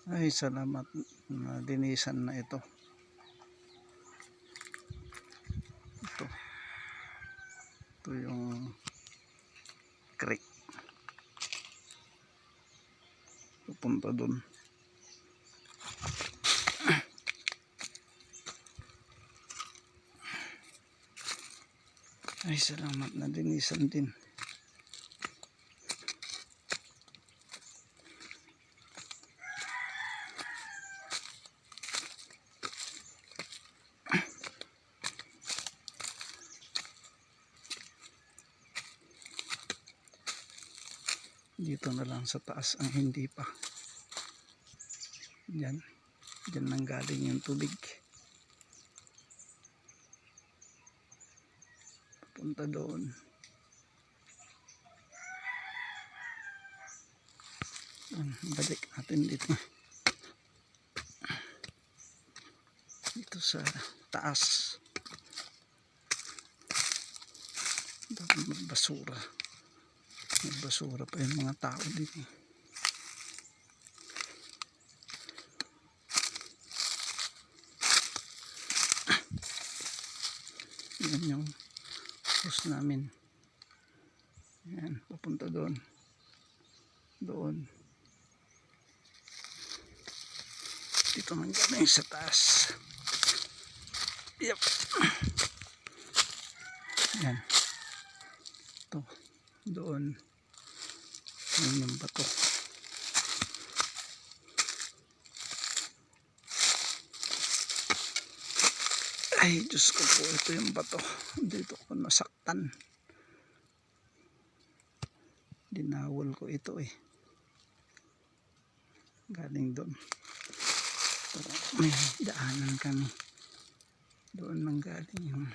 Ay, salamat na dinisan na ito. Ito yung creek. Pupunta dun. Ay, salamat na dinisan din. Dito na lang sa taas ang hindi pa. Diyan nang galing yung tubig. Punta doon. Balik natin dito. Dito sa taas. May basura. May basura pa yung mga tao dito. Yan yung house namin. Yan, pupunta doon. Doon. Dito man galing sa taas. Yep. Yan. Ito. Doon. Yan yung bato. Ay, Diyos ko po, ito yung bato. Dito ko nasaktan. Dinawal ko ito eh. Galing doon. Pero may daanan kami. Doon nang galing yung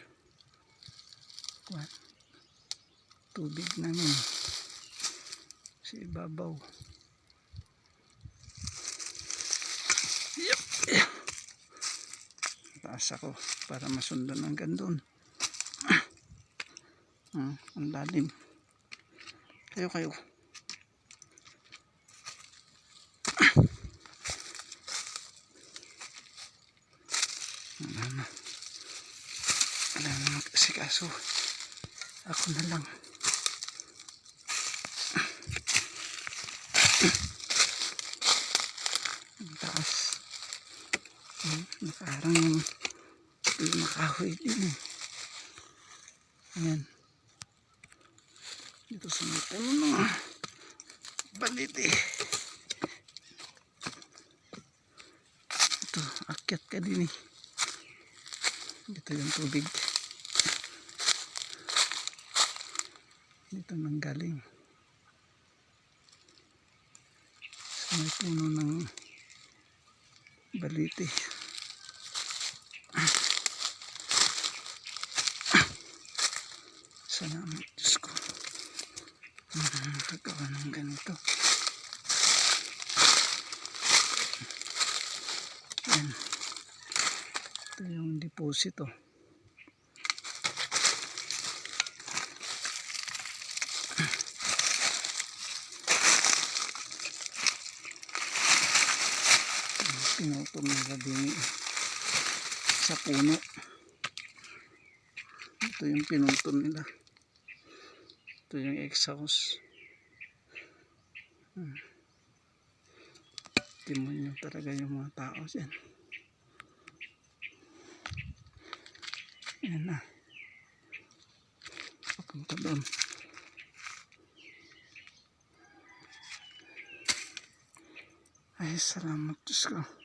tubig namin. Sa ibabaw. Yep. Taas ako para masundan hanggang doon. Ang lalim. Kayo. Wala na mag-asikaso. Ako na lang. Ang taas. Parang yung makahoy din eh. Ayan. Dito sa mga puno ng baliti. Ito, akyat ka din eh. Dito yung tubig. Dito nang galing. Sa may puno ng baliti. Salamat Diyos ko. Nakagawa ng ganito. Yan. Ito yung deposito. Pinutol nila din sa puno. Ito yung pinutol nila. Ito yung exhaust. Timonyo talaga yung mga tao dyan. Yan na. Papunta doon. Ay, salamat Diyos ko.